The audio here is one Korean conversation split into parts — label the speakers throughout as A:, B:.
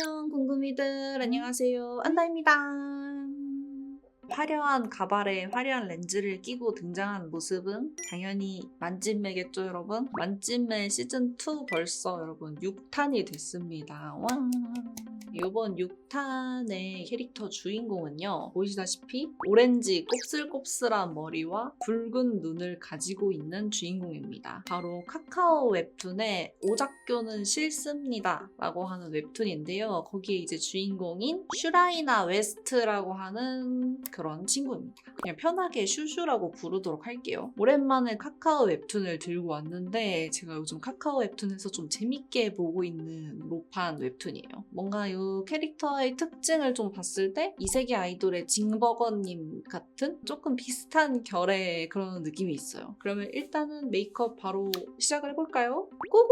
A: 안녕 궁금이들 안녕하세요 안다입니다. 화려한 가발에 화려한 렌즈를 끼고 등장한 모습은 당연히 만찢매겠죠 여러분? 만찢매 시즌2 벌써 여러분 6탄이 됐습니다. 와. 이번 6탄의 캐릭터 주인공은요 보시다시피 오렌지 곱슬곱슬한 머리와 붉은 눈을 가지고 있는 주인공입니다. 바로 카카오 웹툰의 오작교는 싫습니다 라고 하는 웹툰인데요. 거기에 이제 주인공인 슈라이나 웨스트라고 하는 그런 친구입니다. 그냥 편하게 슈슈라고 부르도록 할게요. 오랜만에 카카오 웹툰을 들고 왔는데 제가 요즘 카카오 웹툰에서 좀 재밌게 보고 있는 로판 웹툰이에요. 뭔가 이 캐릭터의 특징을 좀 봤을 때 이세계 아이돌의 징버거님 같은 조금 비슷한 결의 그런 느낌이 있어요. 그러면 일단은 메이크업 바로 시작을 해볼까요? 고고!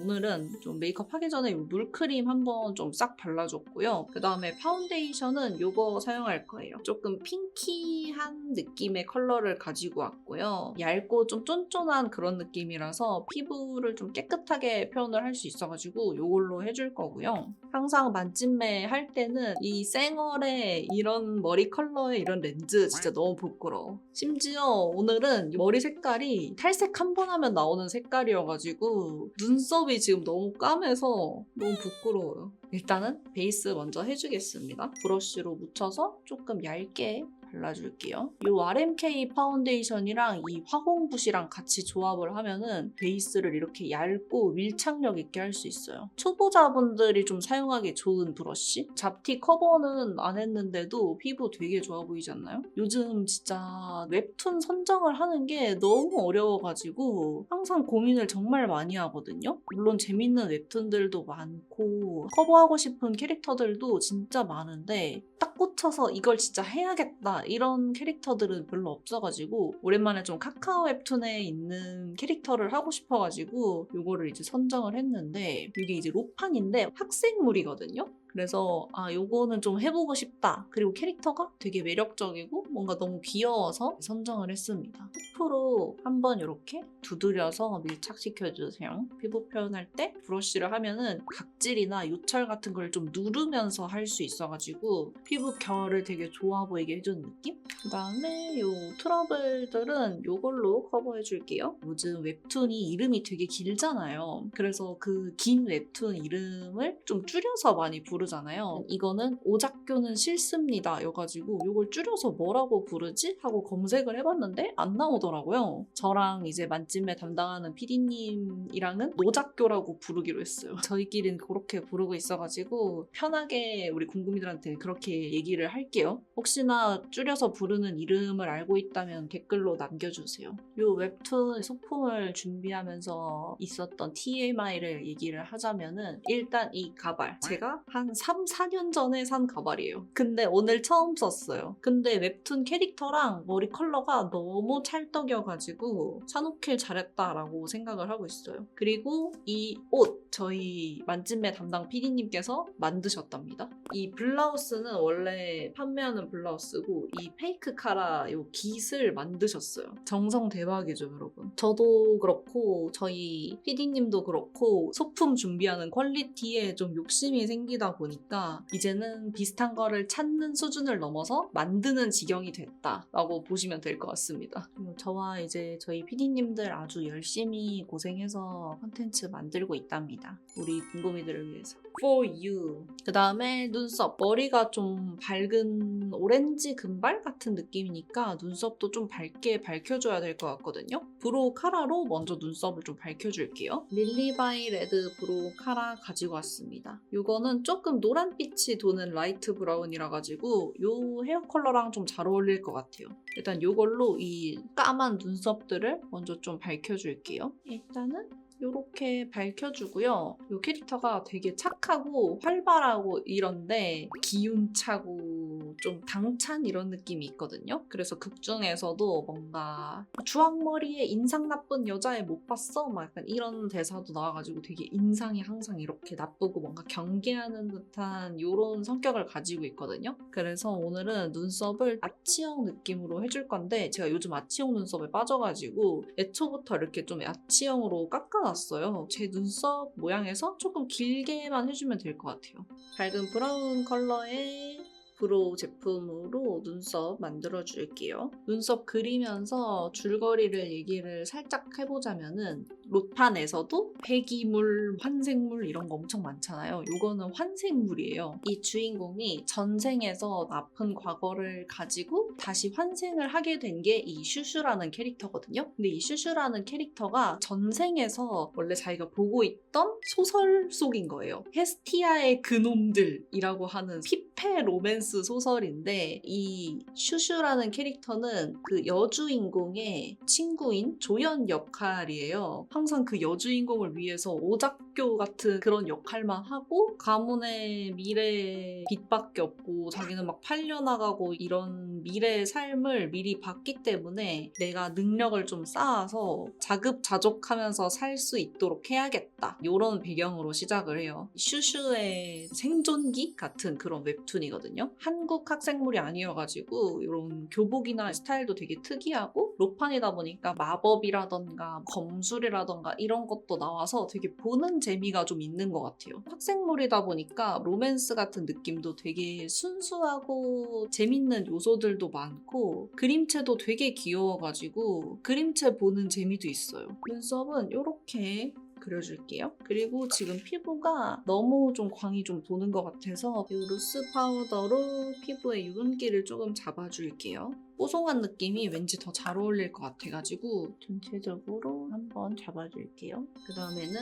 A: 오늘은 좀 메이크업 하기 전에 물크림 한번 좀 싹 발라줬고요. 그 다음에 파운데이션은 이거 사용할 거예요. 조금 핑키한 느낌의 컬러를 가지고 왔고요. 얇고 좀 쫀쫀한 그런 느낌이라서 피부를 좀 깨끗하게 표현을 할 수 있어가지고 이걸로 해줄 거고요. 항상 만찢매 할 때는 이 쌩얼의 이런 머리 컬러의 이런 렌즈 진짜 너무 부끄러워. 심지어 오늘은 머리 색깔이 탈색 한 번 하면 나오는 색깔이어가지고 눈썹이 지금 너무 까매서 너무 부끄러워요. 일단은 베이스 먼저 해주겠습니다. 브러쉬로 묻혀서 조금 얇게 발라줄게요. 이 RMK 파운데이션이랑 이 화공붓이랑 같이 조합을 하면은 베이스를 이렇게 얇고 밀착력 있게 할 수 있어요. 초보자분들이 좀 사용하기 좋은 브러쉬? 잡티 커버는 안 했는데도 피부 되게 좋아 보이지 않나요? 요즘 진짜 웹툰 선정을 하는 게 너무 어려워가지고 항상 고민을 정말 많이 하거든요. 물론 재밌는 웹툰들도 많고 커버하고 싶은 캐릭터들도 진짜 많은데 딱 꽂혀서 이걸 진짜 해야겠다 이런 캐릭터들은 별로 없어가지고 오랜만에 좀 카카오 웹툰에 있는 캐릭터를 하고 싶어가지고 요거를 이제 선정을 했는데 이게 이제 로판인데 학생물이거든요. 그래서 요거는 좀 해보고 싶다. 그리고 캐릭터가 되게 매력적이고 뭔가 너무 귀여워서 선정을 했습니다. 푸프로 한번 이렇게 두드려서 밀착시켜주세요. 피부 표현할 때 브러쉬를 하면은 각질이나 요철 같은 걸 좀 누르면서 할 수 있어가지고 피부 결을 되게 좋아 보이게 해주는 느낌? 그 다음에 요 트러블들은 요걸로 커버해줄게요. 요즘 웹툰이 이름이 되게 길잖아요. 그래서 그 긴 웹툰 이름을 좀 줄여서 많이 부르잖아요. 이거는 오작교는 싫습니다 여가지고 이걸 줄여서 뭐라고 부르지? 하고 검색을 해봤는데 안 나오더라고요. 저랑 이제 만찢매 담당하는 PD님이랑은 노작교라고 부르기로 했어요. 저희끼리는 그렇게 부르고 있어가지고 편하게 우리 궁금이들한테 그렇게 얘기를 할게요. 혹시나 줄여서 부르는 이름을 알고 있다면 댓글로 남겨주세요. 이 웹툰 소품을 준비하면서 있었던 TMI를 얘기를 하자면은 일단 이 가발 제가 한 3, 4년 전에 산 가발이에요. 근데 오늘 처음 썼어요. 근데 웹툰 캐릭터랑 머리 컬러가 너무 찰떡이어가지고 사놓길 잘했다라고 생각을 하고 있어요. 그리고 이 옷 저희 만찢매 담당 PD님께서 만드셨답니다. 이 블라우스는 원래 판매하는 블라우스고 이 페이크 카라 요 깃을 만드셨어요. 정성 대박이죠 여러분. 저도 그렇고 저희 PD님도 그렇고 소품 준비하는 퀄리티에 좀 욕심이 생기다 보니까 이제는 비슷한 거를 찾는 수준을 넘어서 만드는 지경이 됐다라고 보시면 될 것 같습니다. 저와 이제 저희 PD님들 아주 열심히 고생해서 콘텐츠 만들고 있답니다. 우리 궁금이들을 위해서. For you. 그 다음에 눈썹. 머리가 좀 밝은 오렌지 금발 같은 느낌이니까 눈썹도 좀 밝게 밝혀줘야 될 것 같거든요. 브로우 카라로 먼저 눈썹을 좀 밝혀줄게요. 릴리바이 레드 브로우 카라 가지고 왔습니다. 이거는 조금 노란빛이 도는 라이트 브라운이라 가지고 이 헤어 컬러랑 좀 잘 어울릴 것 같아요. 일단 이걸로 이 까만 눈썹들을 먼저 좀 밝혀줄게요. 일단은 이렇게 밝혀주고요. 이 캐릭터가 되게 착하고 활발하고 이런데 기운차고 좀 당찬 이런 느낌이 있거든요. 그래서 극 중에서도 뭔가 주황머리에 인상 나쁜 여자애 못 봤어? 막 약간 이런 대사도 나와가지고 되게 인상이 항상 이렇게 나쁘고 뭔가 경계하는 듯한 이런 성격을 가지고 있거든요. 그래서 오늘은 눈썹을 아치형 느낌으로 해줄 건데 제가 요즘 아치형 눈썹에 빠져가지고 애초부터 이렇게 좀 아치형으로 깎아 잘라놨어요. 제 눈썹 모양에서 조금 길게만 해주면 될 것 같아요. 밝은 브라운 컬러의 브로우 제품으로 눈썹 만들어줄게요. 눈썹 그리면서 줄거리를 얘기를 살짝 해보자면은 롯판에서도 배기물, 환생물 이런 거 엄청 많잖아요. 이거는 환생물이에요. 이 주인공이 전생에서 아픈 과거를 가지고 다시 환생을 하게 된 게 이 슈슈라는 캐릭터거든요. 근데 이 슈슈라는 캐릭터가 전생에서 원래 자기가 보고 있던 소설 속인 거예요. 헤스티아의 그놈들이라고 하는 피페 로맨스 소설인데 이 슈슈라는 캐릭터는 그 여주인공의 친구인 조연 역할이에요. 항상 그 여주인공을 위해서 오작교 같은 그런 역할만 하고 가문의 미래 빛밖에 없고 자기는 막 팔려나가고 이런 미래의 삶을 미리 봤기 때문에 내가 능력을 좀 쌓아서 자급자족하면서 살 수 있도록 해야겠다. 이런 배경으로 시작을 해요. 슈슈의 생존기 같은 그런 웹툰이거든요. 한국 학생물이 아니어가지고 이런 교복이나 스타일도 되게 특이하고 롯판이다 보니까 마법이라던가 검술이라던가 이런 것도 나와서 되게 보는 재미가 좀 있는 것 같아요. 학생물이다 보니까 로맨스 같은 느낌도 되게 순수하고 재밌는 요소들도 많고 그림체도 되게 귀여워가지고 그림체 보는 재미도 있어요. 눈썹은 이렇게 그려줄게요. 그리고 지금 피부가 너무 좀 광이 좀 도는 것 같아서 이 루스 파우더로 피부의 유분기를 조금 잡아줄게요. 뽀송한 느낌이 왠지 더 잘 어울릴 것 같아가지고 전체적으로 한번 잡아줄게요. 그 다음에는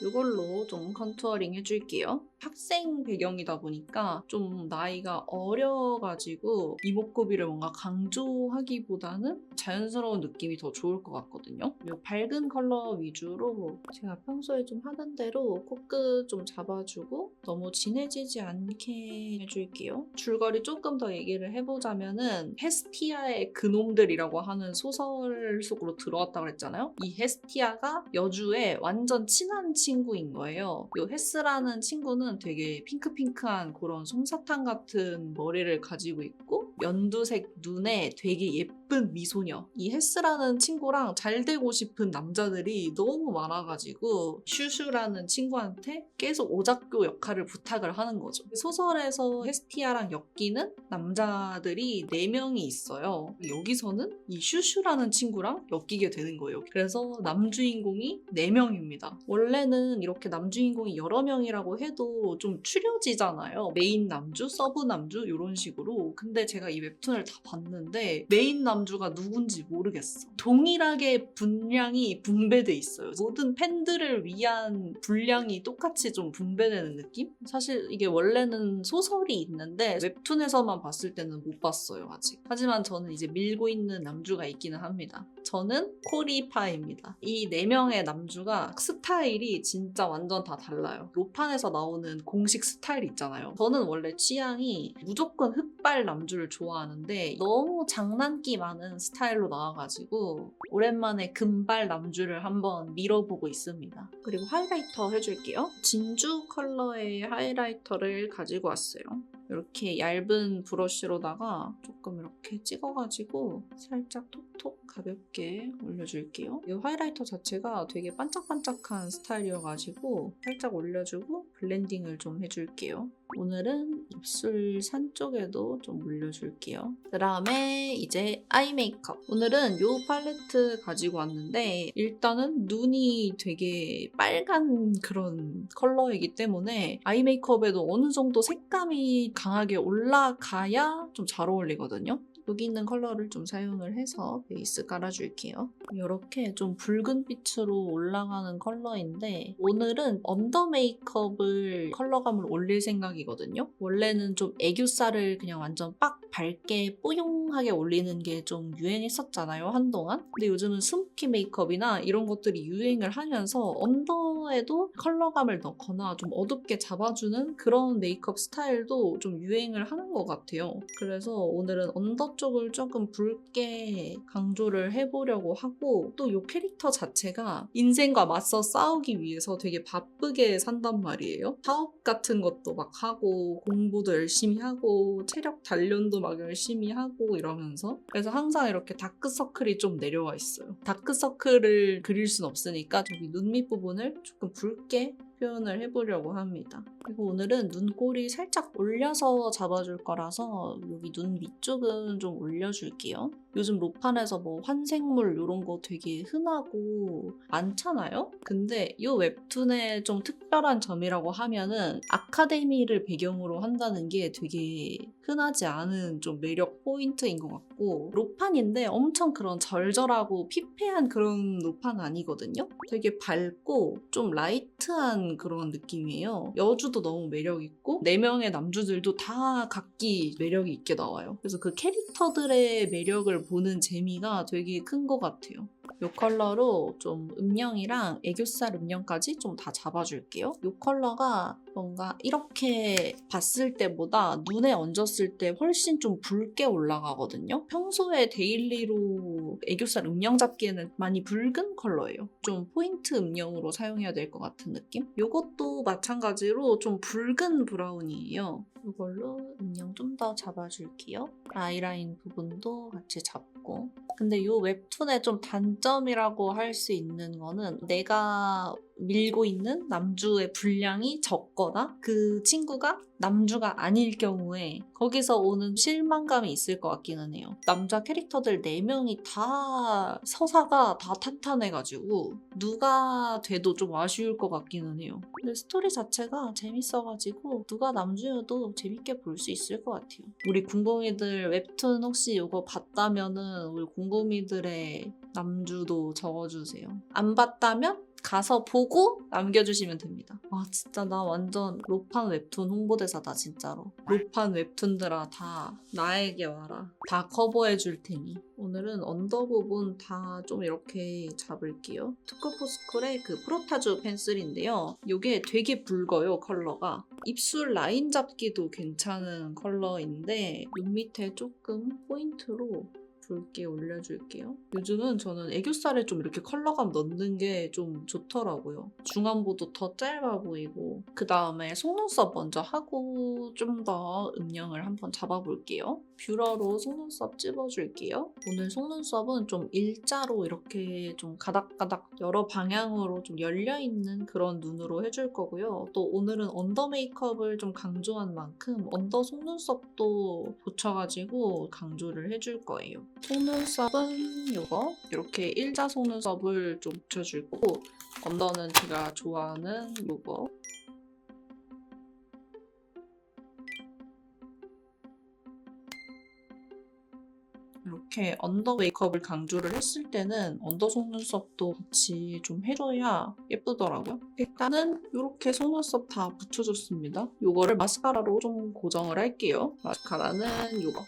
A: 이걸로 좀 컨투어링 해줄게요. 학생 배경이다 보니까 좀 나이가 어려가지고 이목구비를 뭔가 강조하기보다는 자연스러운 느낌이 더 좋을 것 같거든요. 이 밝은 컬러 위주로 제가 평소에 좀 하던 대로 코끝 좀 잡아주고 너무 진해지지 않게 해줄게요. 줄거리 조금 더 얘기를 해보자면은 헤스티아의 그놈들이라고 하는 소설 속으로 들어왔다고 그랬잖아요. 이 헤스티아가 여주의 완전 친한 친구인 거예요. 이 헤스라는 친구는 되게 핑크핑크한 그런 솜사탕 같은 머리를 가지고 있고 연두색 눈에 되게 예쁜 미소녀. 이 헤스라는 친구랑 잘 되고 싶은 남자들이 너무 많아가지고 슈슈라는 친구한테 계속 오작교 역할을 부탁을 하는 거죠. 소설에서 헤스티아랑 엮이는 남자들이 4명이 있어요. 여기서는 이 슈슈라는 친구랑 엮이게 되는 거예요. 그래서 남주인공이 4명입니다. 원래는 이렇게 남주인공이 여러 명이라고 해도 좀 추려지잖아요. 메인 남주, 서브 남주 이런 식으로. 근데 제가 이 웹툰을 다 봤는데 메인 남주가 누군지 모르겠어. 동일하게 분량이 분배돼 있어요. 모든 팬들을 위한 분량이 똑같이 좀 분배되는 느낌? 사실 이게 원래는 소설이 있는데 웹툰에서만 봤을 때는 못 봤어요, 아직. 하지만 저는 이제 밀고 있는 남주가 있기는 합니다. 저는 코리파입니다. 이 4명의 남주가 스타일이 진짜 완전 다 달라요. 롯판에서 나오는 공식 스타일 있잖아요. 저는 원래 취향이 무조건 흑발 남주를 좋아하는데 너무 장난기 많은 스타일로 나와가지고 오랜만에 금발 남주를 한번 밀어보고 있습니다. 그리고 하이라이터 해줄게요. 진주 컬러의 하이라이터를 가지고 왔어요. 이렇게 얇은 브러쉬로다가 조금 이렇게 찍어가지고 살짝 톡톡 가볍게 올려줄게요. 이 하이라이터 자체가 되게 반짝반짝한 스타일이어가지고 살짝 올려주고 블렌딩을 좀 해줄게요. 오늘은 입술 산 쪽에도 좀 올려줄게요. 그 다음에 이제 아이 메이크업. 오늘은 이 팔레트 가지고 왔는데 일단은 눈이 되게 빨간 그런 컬러이기 때문에 아이 메이크업에도 어느 정도 색감이 강하게 올라가야 좀 잘 어울리거든요. 여기 있는 컬러를 좀 사용을 해서 베이스 깔아줄게요. 이렇게 좀 붉은 빛으로 올라가는 컬러인데 오늘은 언더 메이크업을 컬러감을 올릴 생각이거든요. 원래는 좀 애교살을 그냥 완전 빡 밝게 뽀용하게 올리는 게 좀 유행했었잖아요, 한동안. 근데 요즘은 스모키 메이크업이나 이런 것들이 유행을 하면서 언더에도 컬러감을 넣거나 좀 어둡게 잡아주는 그런 메이크업 스타일도 좀 유행을 하는 것 같아요. 그래서 오늘은 언더 쪽을 조금 붉게 강조를 해보려고 하고 또 이 캐릭터 자체가 인생과 맞서 싸우기 위해서 되게 바쁘게 산단 말이에요. 사업 같은 것도 막 하고 공부도 열심히 하고 체력 단련도 막 열심히 하고 이러면서 그래서 항상 이렇게 다크서클이 좀 내려와 있어요. 다크서클을 그릴 순 없으니까 저기 눈 밑부분을 조금 붉게 표현을 해보려고 합니다. 그리고 오늘은 눈꼬리 살짝 올려서 잡아줄 거라서 여기 눈 위쪽은 좀 올려줄게요. 요즘 로판에서 뭐 환생물 이런 거 되게 흔하고 많잖아요? 근데 이 웹툰의 좀 특별한 점이라고 하면은 아카데미를 배경으로 한다는 게 되게 흔하지 않은 좀 매력 포인트인 것 같고 로판인데 엄청 그런 절절하고 피폐한 그런 로판 아니거든요? 되게 밝고 좀 라이트한 그런 느낌이에요. 여주도 너무 매력있고 4명의 남주들도 다 각기 매력이 있게 나와요. 그래서 그 캐릭터들의 매력을 보는 재미가 되게 큰 것 같아요. 이 컬러로 좀 음영이랑 애교살 음영까지 좀 다 잡아줄게요. 이 컬러가 뭔가 이렇게 봤을 때보다 눈에 얹었을 때 훨씬 좀 붉게 올라가거든요. 평소에 데일리로 애교살 음영 잡기에는 많이 붉은 컬러예요. 좀 포인트 음영으로 사용해야 될 것 같은 느낌? 이것도 마찬가지로 좀 붉은 브라운이에요. 이걸로 음영 좀 더 잡아줄게요. 아이라인 부분도 같이 잡고 근데 이 웹툰의 좀 단점이라고 할 수 있는 거는 내가 밀고 있는 남주의 분량이 적거나 그 친구가 남주가 아닐 경우에 거기서 오는 실망감이 있을 것 같기는 해요. 남자 캐릭터들 4명이 다 서사가 다 탄탄해가지고 누가 돼도 좀 아쉬울 것 같기는 해요. 근데 스토리 자체가 재밌어가지고 누가 남주여도 재밌게 볼 수 있을 것 같아요. 우리 궁금이들 웹툰 혹시 이거 봤다면은 우리 궁금이들의 남주도 적어주세요. 안 봤다면 가서 보고 남겨주시면 됩니다. 와 진짜 나 완전 로판 웹툰 홍보대사다 진짜로. 로판 웹툰들아 다 나에게 와라. 다 커버해 줄 테니. 오늘은 언더 부분 다 좀 이렇게 잡을게요. 투커포스쿨의 그 프로타주 펜슬인데요. 이게 되게 붉어요 컬러가. 입술 라인 잡기도 괜찮은 컬러인데 눈 밑에 조금 포인트로 붉게 올려줄게요. 요즘은 저는 애교살에 좀 이렇게 컬러감 넣는 게 좀 좋더라고요. 중안부도 더 짧아 보이고 그 다음에 속눈썹 먼저 하고 좀 더 음영을 한번 잡아볼게요. 뷰러로 속눈썹 찝어줄게요. 오늘 속눈썹은 좀 일자로 이렇게 좀 가닥가닥 여러 방향으로 좀 열려있는 그런 눈으로 해줄 거고요. 또 오늘은 언더 메이크업을 좀 강조한 만큼 언더 속눈썹도 붙여가지고 강조를 해줄 거예요. 속눈썹은 이거 이렇게 일자 속눈썹을 좀 붙여줄 거고 언더는 제가 좋아하는 이거 이렇게 언더 메이크업을 강조를 했을 때는 언더 속눈썹도 같이 좀 해줘야 예쁘더라고요. 일단은 이렇게 속눈썹 다 붙여줬습니다. 이거를 마스카라로 좀 고정을 할게요. 마스카라는 이거.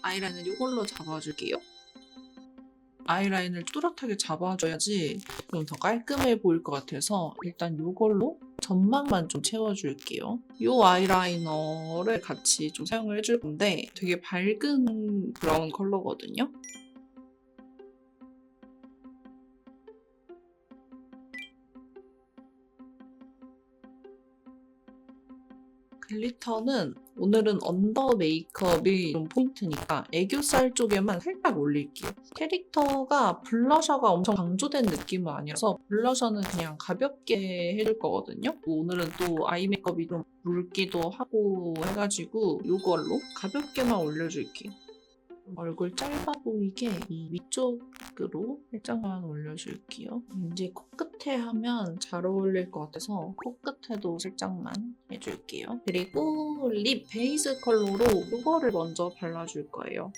A: 아이라인을 이걸로 잡아줄게요. 아이라인을 뚜렷하게 잡아줘야지 좀 더 깔끔해 보일 것 같아서 일단 이걸로 점막만 좀 채워줄게요. 이 아이라이너를 같이 좀 사용을 해줄 건데 되게 밝은 브라운 컬러거든요. 글리터는 오늘은 언더 메이크업이 좀 포인트니까 애교살 쪽에만 살짝 올릴게요. 캐릭터가 블러셔가 엄청 강조된 느낌은 아니라서 블러셔는 그냥 가볍게 해줄 거거든요. 오늘은 또 아이 메이크업이 좀 묽기도 하고 해가지고 이걸로 가볍게만 올려줄게요. 얼굴 짧아 보이게 이 위쪽으로 살짝만 올려줄게요. 이제 코끝에 하면 잘 어울릴 것 같아서 코끝에도 살짝만 해줄게요. 그리고 립 베이스 컬러로 이거를 먼저 발라줄 거예요.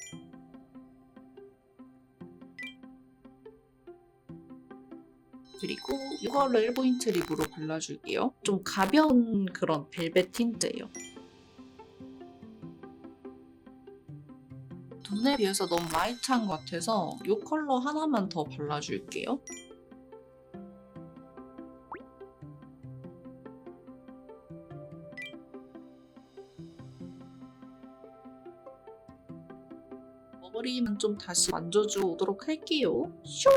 A: 그리고 이거를 포인트 립으로 발라줄게요. 좀 가벼운 그런 벨벳 틴트예요. 눈에 비해서 너무 라이트한 것 같아서 이 컬러 하나만 더 발라줄게요. 머리만 좀 다시 만져주고 오도록 할게요. 슝!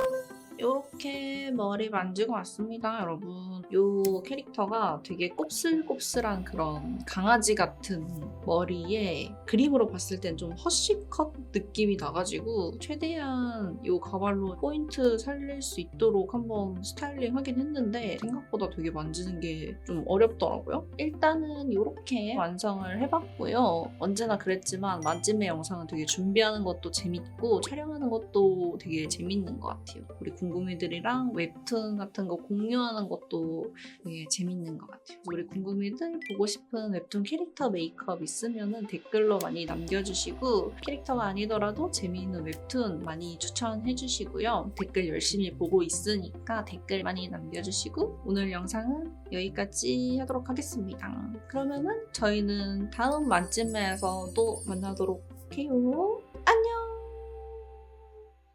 A: 이렇게 머리 만지고 왔습니다, 여러분. 이 캐릭터가 되게 곱슬곱슬한 그런 강아지 같은 머리에 그림으로 봤을 땐 좀 허쉬컷 느낌이 나가지고 최대한 이 가발로 포인트 살릴 수 있도록 한번 스타일링 하긴 했는데 생각보다 되게 만지는 게 좀 어렵더라고요. 일단은 이렇게 완성을 해봤고요. 언제나 그랬지만 만짐의 영상은 되게 준비하는 것도 재밌고 촬영하는 것도 되게 재밌는 것 같아요. 우리 궁금이들이랑 웹툰 같은 거 공유하는 것도 되게 재밌는 것 같아요. 우리 궁금이들 보고 싶은 웹툰 캐릭터 메이크업 있으면 댓글로 많이 남겨주시고 캐릭터가 아니더라도 재미있는 웹툰 많이 추천해 주시고요. 댓글 열심히 보고 있으니까 댓글 많이 남겨주시고 오늘 영상은 여기까지 하도록 하겠습니다. 그러면은 저희는 다음 만찜매에서 또 만나도록 해요. 안녕!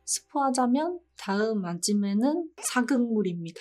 A: 스포하자면 다음 만찜매는 사극물입니다.